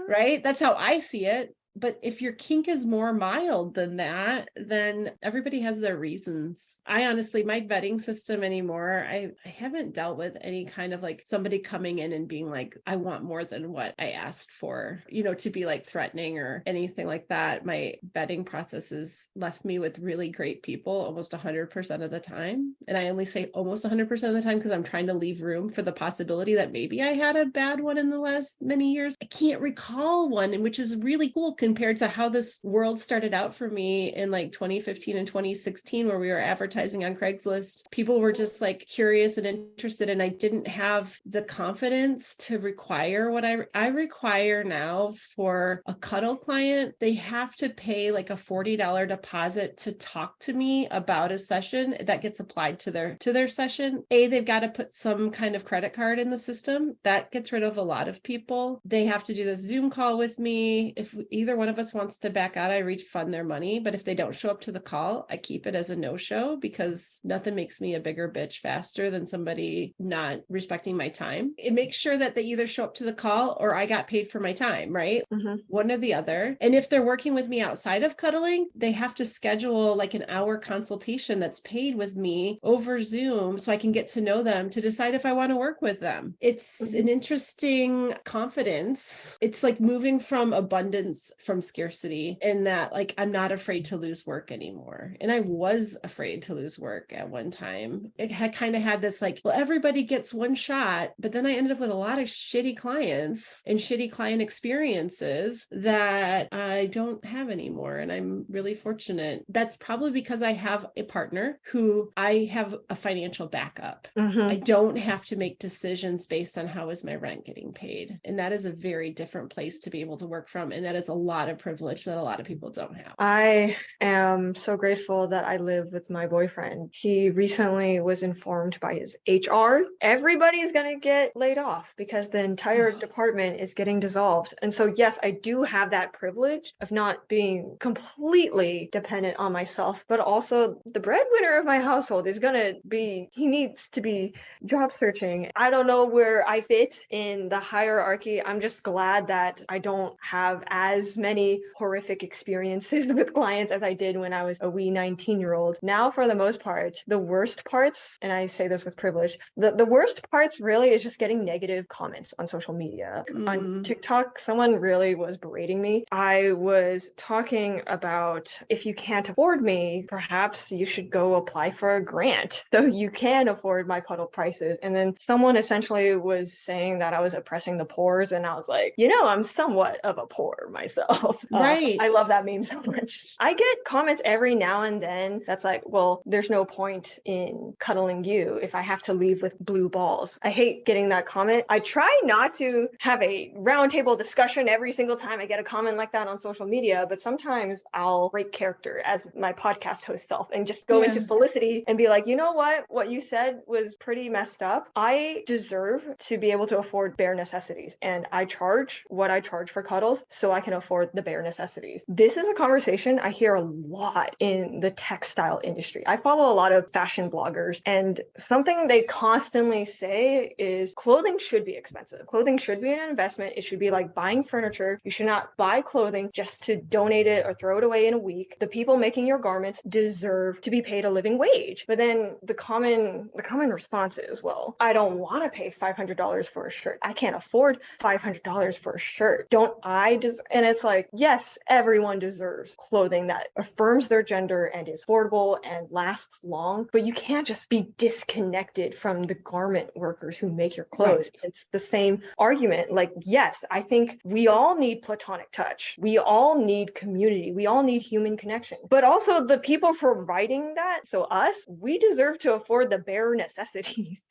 right? That's how I see it. But if your kink is more mild than that, then everybody has their reasons. I honestly, my vetting system anymore, I haven't dealt with any kind of like somebody coming in and being like, I want more than what I asked for, to be like threatening or anything like that. My vetting processes left me with really great people almost 100% of the time. And I only say almost 100% of the time because I'm trying to leave room for the possibility that maybe I had a bad one in the last many years. I can't recall one, and which is really cool compared to how this world started out for me in like 2015 and 2016, where we were advertising on Craigslist. People were just like curious and interested, and I didn't have the confidence to require what I require now for a cuddle client. They have to pay like a $40 deposit to talk to me about a session that gets applied to their session. They've got to put some kind of credit card in the system. That gets rid of a lot of people. They have to do this Zoom call with me. If either one of us wants to back out, I refund their money. But if they don't show up to the call, I keep it as a no-show, because nothing makes me a bigger bitch faster than somebody not respecting my time. It makes sure that they either show up to the call or I got paid for my time, right? One or the other. And if they're working with me outside of cuddling, they have to schedule like an hour consultation that's paid with me over Zoom so I can get to know them to decide if I want to work with them. It's an interesting confidence. It's like moving from abundance from scarcity, in that like I'm not afraid to lose work anymore. And I was afraid to lose work at one time. It had kind of had this like, well, everybody gets one shot, but then I ended up with a lot of shitty clients and shitty client experiences that I don't have anymore. And I'm really fortunate. That's probably because I have a partner who I have a financial backup. I don't have to make decisions based on how is my rent getting paid. And that is a very different place to be able to work from. And that is a lot of privilege that a lot of people don't have. I am so grateful that I live with my boyfriend. He recently was informed by his HR, everybody's going to get laid off because the entire department is getting dissolved. And so, yes, I do have that privilege of not being completely dependent on myself, but also the breadwinner of my household is going to be, he needs to be job searching. I don't know where I fit in the hierarchy. I'm just glad that I don't have as many horrific experiences with clients as I did when I was a wee 19-year-old. Now, for the most part, the worst parts, and I say this with privilege, the worst parts really is just getting negative comments on social media. On TikTok, someone really was berating me. I was talking about, if you can't afford me, perhaps you should go apply for a grant so you can afford my cuddle prices. And then someone essentially was saying that I was oppressing the poors, and I was like, I'm somewhat of a poor myself. Right. I love that meme so much. I get comments every now and then that's like, well, there's no point in cuddling you if I have to leave with blue balls. I hate getting that comment. I try not to have a roundtable discussion every single time I get a comment like that on social media, but sometimes I'll break character as my podcast host self and just go into Felicity and be like, you know what you said was pretty messed up. I deserve to be able to afford bare necessities, and I charge what I charge for cuddles so I can afford the bare necessities. This is a conversation I hear a lot in the textile industry. I follow a lot of fashion bloggers, and something they constantly say is clothing should be expensive. Clothing should be an investment. It should be like buying furniture. You should not buy clothing just to donate it or throw it away in a week. The people making your garments deserve to be paid a living wage. But then the common response is, well, I don't want to pay $500 for a shirt. I can't afford $500 for a shirt. Don't I and it's like, yes, everyone deserves clothing that affirms their gender and is affordable and lasts long, but you can't just be disconnected from the garment workers who make your clothes. Right. It's the same argument. Like, yes, I think we all need platonic touch. We all need community. We all need human connection. But also the people providing that, so us, we deserve to afford the bare necessities.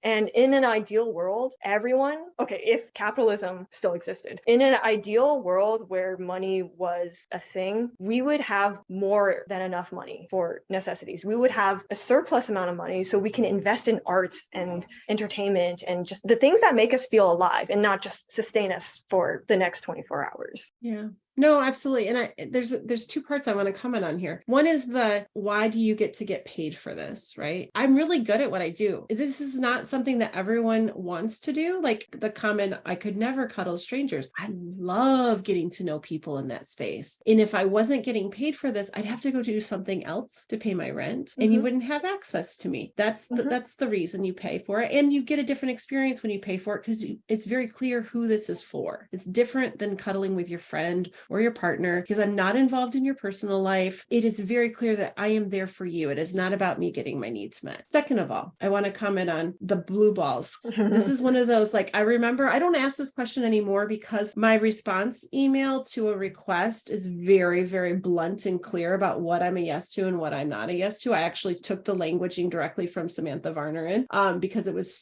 And in an ideal world, everyone, okay, if capitalism still existed, in an ideal world where money was a thing, we would have more than enough money for necessities. We would have a surplus amount of money so we can invest in arts and entertainment and just the things that make us feel alive and not just sustain us for the next 24 hours. Yeah. No, absolutely. And there's two parts I want to comment on here. One is why do you get to get paid for this, right? I'm really good at what I do. This is not something that everyone wants to do. Like the comment, I could never cuddle strangers. I love getting to know people in that space. And if I wasn't getting paid for this, I'd have to go do something else to pay my rent, and you wouldn't have access to me. That's the reason you pay for it. And you get a different experience when you pay for it because it's very clear who this is for. It's different than cuddling with your friend or your partner, because I'm not involved in your personal life. It is very clear that I am there for you. It is not about me getting my needs met. Second of all, I want to comment on the blue balls. This is one of those, like, I remember, I don't ask this question anymore because my response email to a request is very, very blunt and clear about what I'm a yes to and what I'm not a yes to. I actually took the languaging directly from Samantha Varner because it was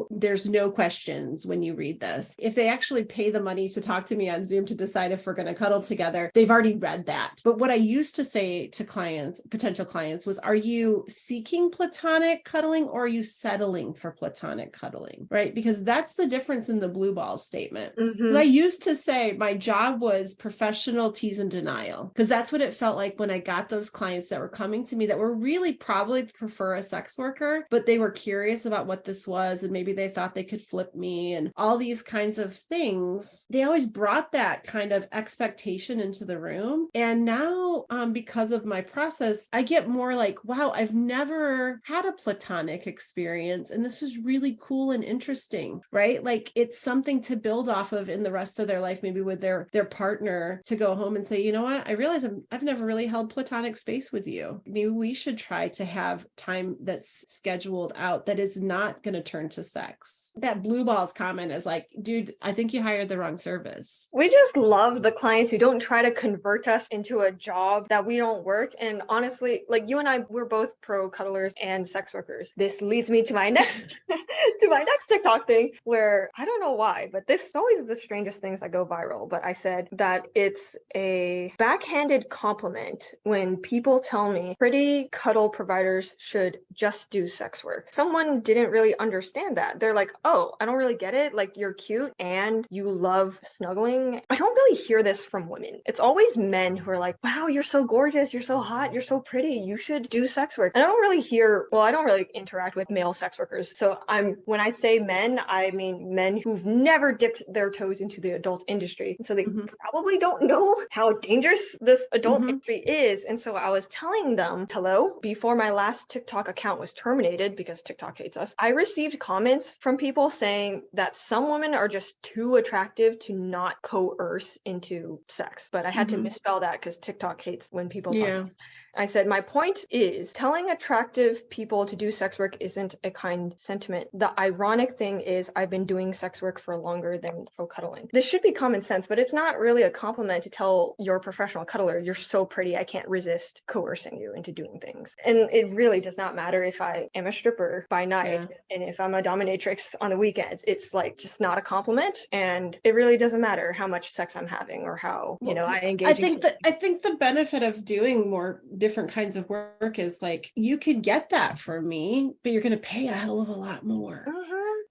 there's no questions when you read this. If they actually pay the money to talk to me on Zoom to decide if we're going to cuddle together, they've already read that. But what I used to say to clients, potential clients, was, are you seeking platonic cuddling or are you settling for platonic cuddling? Right? Because that's the difference in the blue ball statement. I used to say my job was professional tease and denial, because that's what it felt like when I got those clients that were coming to me that were really probably prefer a sex worker, but they were curious about what this was and maybe they thought they could flip me and all these kinds of things. They always brought that kind of expectation into the room. And now, because of my process, I get more like, wow, I've never had a platonic experience. And this was really cool and interesting, right? Like it's something to build off of in the rest of their life, maybe with their partner, to go home and say, you know what, I realize I've never really held platonic space with you. Maybe we should try to have time that's scheduled out that is not going to turn to sex. That blue balls comment is like, dude, I think you hired the wrong service. We just love the clients who don't try to convert us into a job that we don't work. And honestly, like you and I, we're both pro cuddlers and sex workers. This leads me to my next TikTok thing, where I don't know why, but this is always the strangest things that go viral. But I said that it's a backhanded compliment when people tell me pretty cuddle providers should just do sex work. Someone didn't really understand that. They're like, oh, I don't really get it. Like, you're cute and you love snuggling. I don't really hear this from women. It's always men who are like, wow, you're so gorgeous, you're so hot, you're so pretty, you should do sex work. I don't really interact with male sex workers. So when I say men, I mean men who've never dipped their toes into the adult industry. So they probably don't know how dangerous this adult industry is. And so I was telling them, hello, before my last TikTok account was terminated because TikTok hates us, I received comments from people saying that some women are just too attractive to not coerce into sex. But I had to misspell that because TikTok hates when people talk. I said, my point is, telling attractive people to do sex work isn't a kind sentiment. The ironic thing is, I've been doing sex work for longer than pro cuddling. This should be common sense, but it's not really a compliment to tell your professional cuddler, you're so pretty, I can't resist coercing you into doing things. And it really does not matter if I am a stripper by night and if I'm a dominatrix on the weekends. It's like just not a compliment. And it really doesn't matter how much sex I'm having or how, I engage. I think the benefit of doing more different kinds of work is like, you could get that from me, but you're going to pay a hell of a lot more.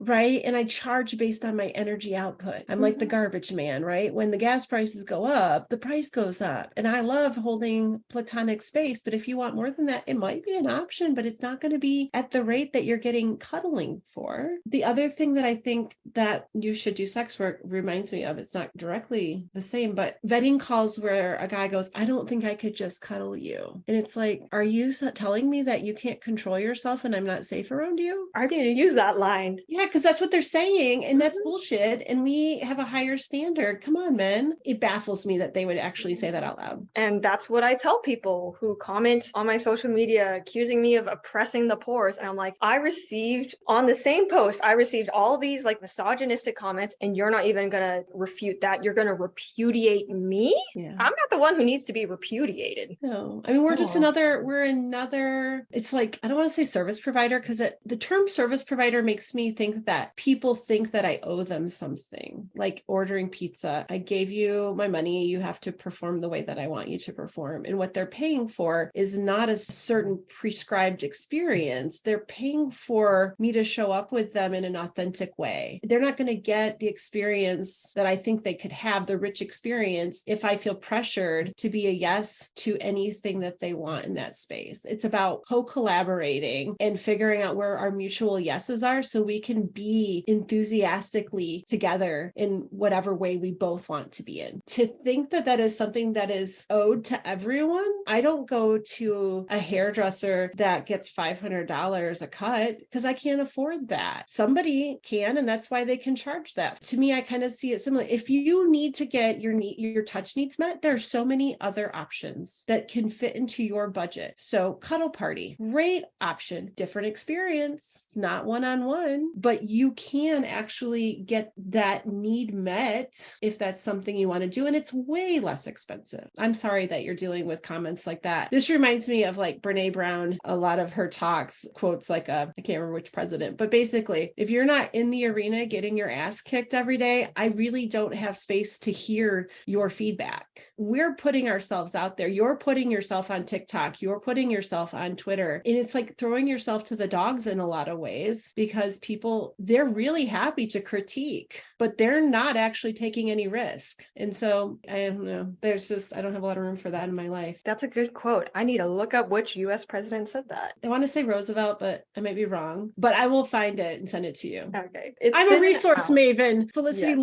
Right. And I charge based on my energy output. I'm like the garbage man, right? When the gas prices go up, the price goes up. And I love holding platonic space. But if you want more than that, it might be an option, but it's not going to be at the rate that you're getting cuddling for. The other thing that I think that you should do sex work reminds me of, it's not directly the same, but vetting calls where a guy goes, I don't think I could just cuddle you. And it's like, are you telling me that you can't control yourself and I'm not safe around you? I need to use that line. Yeah, because that's what they're saying. And that's bullshit. And we have a higher standard. Come on, men. It baffles me that they would actually say that out loud. And that's what I tell people who comment on my social media accusing me of oppressing the poor. And I'm like, I received on the same post, I received all these like misogynistic comments, and you're not even going to refute that. You're going to repudiate me? Yeah. I'm not the one who needs to be repudiated. No, I mean, we're another, it's like, I don't want to say service provider, because the term service provider makes me think that people think that I owe them something, like ordering pizza. I gave you my money. You have to perform the way that I want you to perform. And what they're paying for is not a certain prescribed experience. They're paying for me to show up with them in an authentic way. They're not going to get the experience that I think they could have, the rich experience, if I feel pressured to be a yes to anything that they want in that space. It's about co-collaborating and figuring out where our mutual yeses are so we can be enthusiastically together in whatever way we both want to be in. To think that that is something that is owed to everyone. I don't go to a hairdresser that gets $500 a cut because I can't afford that. Somebody can, and that's why they can charge that. To me, I kind of see it similar. If you need to get your touch needs met, there's so many other options that can fit into your budget. So Cuddle Party, great option, different experience, not one-on-one, but you can actually get that need met if that's something you want to do, and it's way less expensive. I'm sorry that you're dealing with comments like that. This reminds me of like Brene Brown. A lot of her talks quotes like I can't remember which president, but basically, if you're not in the arena getting your ass kicked every day, I really don't have space to hear your feedback. We're putting ourselves out there. You're putting yourself on TikTok. You're putting yourself on Twitter. And it's like throwing yourself to the dogs in a lot of ways, because people, they're really happy to critique, but they're not actually taking any risk. And so I don't know, I don't have a lot of room for that in my life. That's a good quote. I need to look up which US president said that. I want to say Roosevelt, but I might be wrong, but I will find it and send it to you. Okay. I'm a resource maven. Felicity,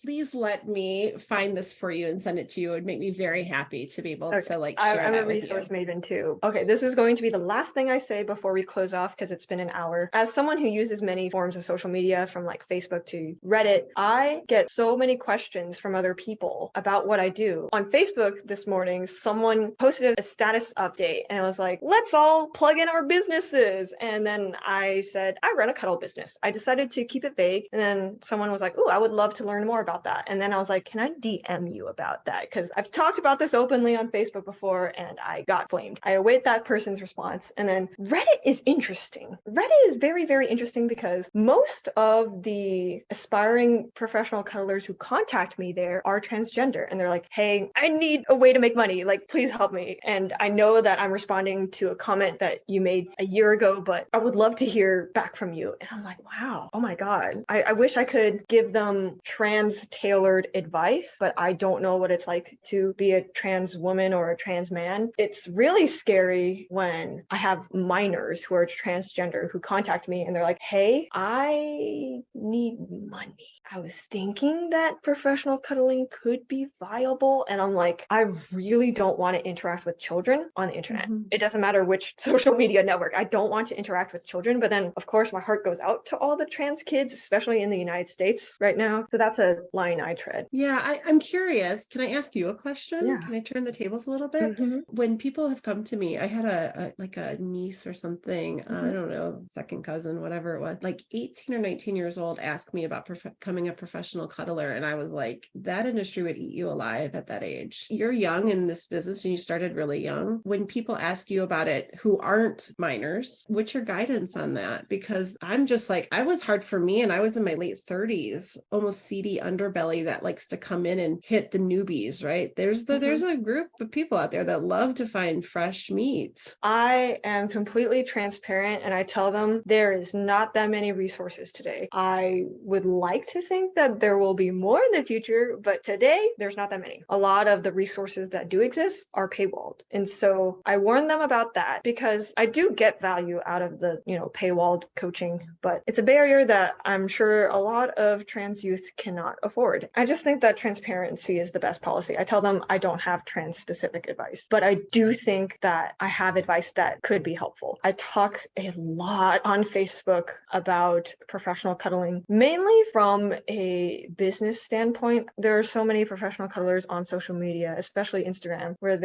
please let me find this for you and send it to you. It would make me very happy to be able to share I'm that a with resource you. maven too. Okay, this is going to be the last thing I say before we close off, because it's been an hour. As someone who uses many forms of social media, from like Facebook to Reddit, I get so many questions from other people about what I do. On Facebook this morning, someone posted a status update and it was like, let's all plug in our businesses. And then I said, I run a cuddle business. I decided to keep it vague. And then someone was like, oh, I would love to learn more about that. And then I was like, can I DM you about that? Because I've talked about this openly on Facebook before and I got flamed. I await that person's response. And then Reddit is interesting. Reddit is very, very interesting because most of the aspiring professional cuddlers who contact me there are transgender. And they're like, hey, I need a way to make money. Like, please help me. And I know that I'm responding to a comment that you made a year ago, but I would love to hear back from you. And I'm like, wow, oh my God. I wish I could give them trans-tailored advice, but I don't know what it's like to be a trans woman or a trans man. It's really scary when I have minors who are transgender who contact me and they're like, hey, I need money. I was thinking that professional cuddling could be viable. And I'm like, I really don't want to interact with children on the internet. Mm-hmm. It doesn't matter which social media network. I don't want to interact with children. But then, of course, my heart goes out to all the trans kids, especially in the United States right now. So that's a line I tread. Yeah, I'm curious. Can I ask you a question? Yeah. Can I turn the tables a little bit? Mm-hmm. When people have come to me, I had a niece or something, mm-hmm. I don't know, second cousin, whatever it was, like 18 or 19 years old, asked me about becoming a professional cuddler. And I was like, that industry would eat you alive at that age. You're young in this business and you started really young. When people ask you about it who aren't minors, what's your guidance on that? Because I'm just like, I was hard for me and I was in my late 30s, almost seedy underbelly that likes to come in and hit the newbies, right? There's a group of people out there that love to find fresh meat. I am completely transparent and I tell them there is not that many resources today. I would like to think that there will be more in the future, but today there's not that many. A lot of the resources that do exist are paywalled. And so I warn them about that because I do get value out of the, paywalled coaching, but it's a barrier that I'm sure a lot of trans youth cannot afford. I just think that transparency is the best policy. I tell them I don't have trans specific advice, but I do think that I have advice that could be helpful. I talk a lot on Facebook about professional cuddling, mainly from a business standpoint. There are so many professional cuddlers on social media, especially Instagram, where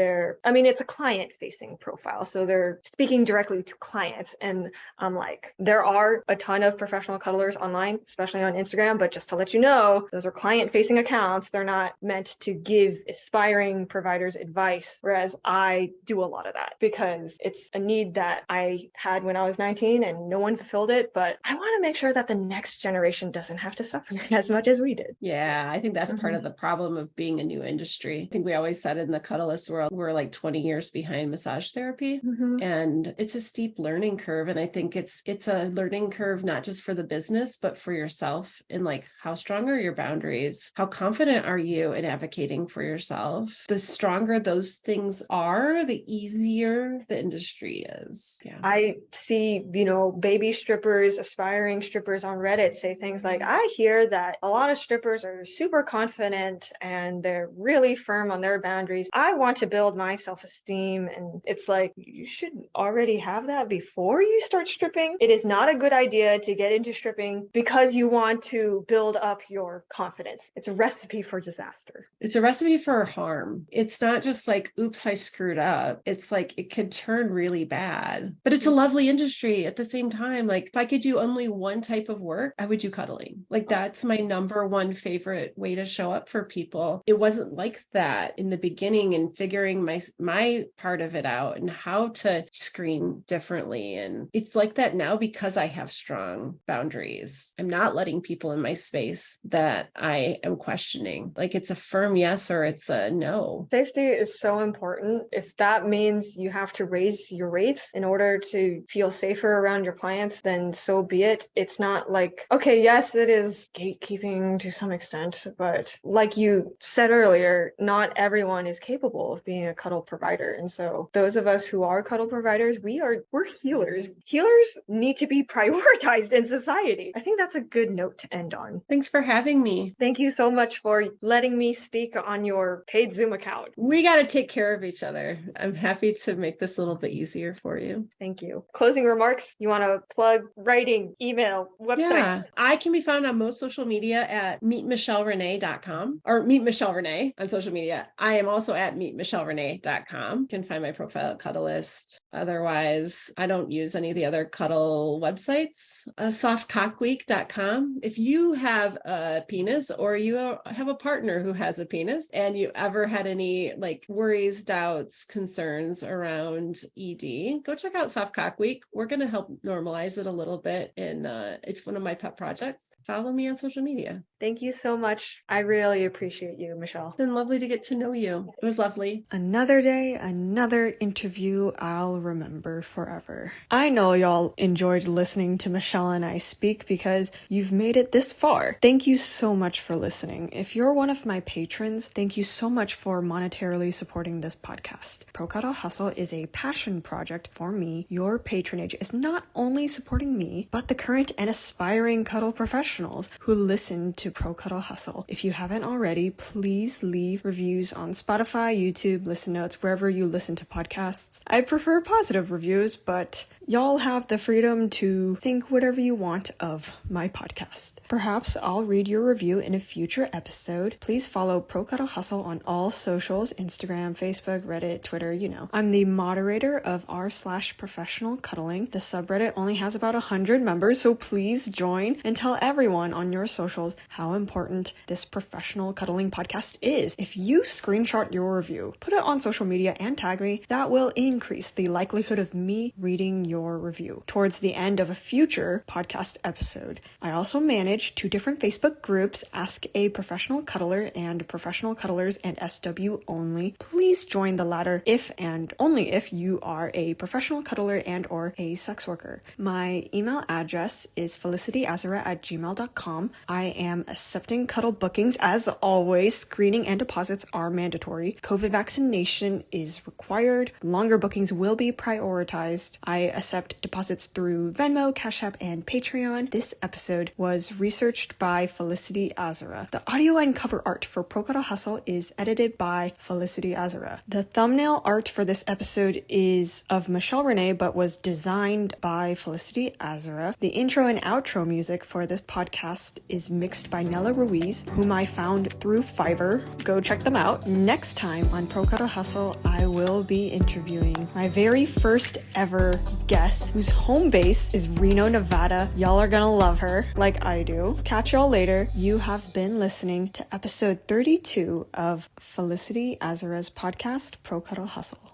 it's a client-facing profile. So they're speaking directly to clients. And I'm like, there are a ton of professional cuddlers online, especially on Instagram, but just to let you know, those are client-facing accounts. They're not meant to give aspiring providers advice, whereas I do a lot of that because it's a need that I had when I was 19 and no one fulfilled it. But I want to make sure that the next generation doesn't have to suffer as much as we did. Yeah, I think that's part of the problem of being a new industry. I think we always said in the cuddleist world, we're like 20 years behind massage therapy. And it's a steep learning curve. And I think it's a learning curve, not just for the business, but for yourself. And like, how strong are your boundaries? How confident are you in advocating for yourself? The stronger those things are, the easier the industry is. Yeah. I see, baby strippers, aspiring strippers on Reddit say things like, I hear that a lot of strippers are super confident and they're really firm on their boundaries. I want to build my self-esteem. And it's like, you should already have that before you start stripping. It is not a good idea to get into stripping because you want to build up your confidence. It's a recipe for disaster. It's a recipe for harm. It's not just like, oops, I screwed up. It's like, it could turn really bad, but it's a lovely industry at the same time. Like, if I could do only one type of work, I would do cuddling. Like, that's my number one favorite way to show up for people. It wasn't like that in the beginning, and figuring my part of it out and how to screen differently. And it's like that now because I have strong boundaries. I'm not letting people in my space that I am questioning. Like, it's a firm yes or it's a no. Safety is so important. If that means you have to raise your rates in order to feel safer around your clients, then so be it. It's not like, okay, yes, it is gatekeeping to some extent, but like you said earlier, not everyone is capable of being a cuddle provider. And so those of us who are cuddle providers, we're healers. Healers need to be prioritized in society. I think that's a good note to end on. Thanks for having me. Thank you so much for letting me speak on your paid Zoom account. We got to take care of each other. I'm happy to make this a little bit easier for you. Thank you. Closing remarks? You want to plug writing, email, website? Yeah, I can be found on most social media at meetmichellerenee.com or Meet Michelle Renee on social media. I am also at meetmichellerenee.com. You can find my profile at Cuddleist. Otherwise, I don't use any of the other cuddle websites. Softcockweek.com. If you have a penis or you have a partner who has a penis and you ever had any like worries, doubts, concerns around ED, go check out Soft Cock Week. We're going to help normalize it a little bit. And it's one of my pet projects. Follow me on social media. Thank you so much. I really appreciate you, Michelle. It's been lovely to get to know you. It was lovely. Another day, another interview I'll remember forever. I know y'all enjoyed listening to Michelle and I speak because you've made it this far. Thank you so much for listening. If you're one of my patrons, thank you so much for monetarily supporting this podcast. Cuddle Hustle is a passion project for me. Your patronage is not only supporting me, but the current and aspiring cuddle professionals who listen to Cuddle Hustle. If you haven't already, please leave reviews on Spotify, YouTube, Listen Notes, wherever you listen to podcasts. I prefer positive reviews, but y'all have the freedom to think whatever you want of my podcast. Perhaps I'll read your review in a future episode. Please follow Cuddle Hustle on all socials, Instagram, Facebook, Reddit, Twitter, you know. I'm the moderator of r/professionalcuddling. The subreddit only has about 100 members, so please join and tell everyone on your socials how important this professional cuddling podcast is. If you screenshot your review, put it on social media and tag me, that will increase the likelihood of me reading your review towards the end of a future podcast episode. I also manage 2 different Facebook groups, Ask a Professional Cuddler and Professional Cuddlers and SW Only. Please join the latter if and only if you are a professional cuddler and or a sex worker. My email address is felicityazara@gmail.com. I am accepting cuddle bookings as always. Screening and deposits are mandatory. COVID vaccination is required. Longer bookings will be prioritized. I accept deposits through Venmo, Cash App, and Patreon. This episode was researched by Felicity Azara. The audio and cover art for Cuddle Hustle is edited by Felicity Azara. The thumbnail art for this episode is of Michelle Renee, but was designed by Felicity Azara. Ezra. The intro and outro music for this podcast is mixed by Nella Ruiz, whom I found through Fiverr. Go check them out. Next time on Pro Cuddle Hustle, I will be interviewing my very first ever guest, whose home base is Reno, Nevada. Y'all are gonna love her like I do. Catch y'all later. You have been listening to episode 32 of Felicity Azara's podcast, Pro Cuddle Hustle.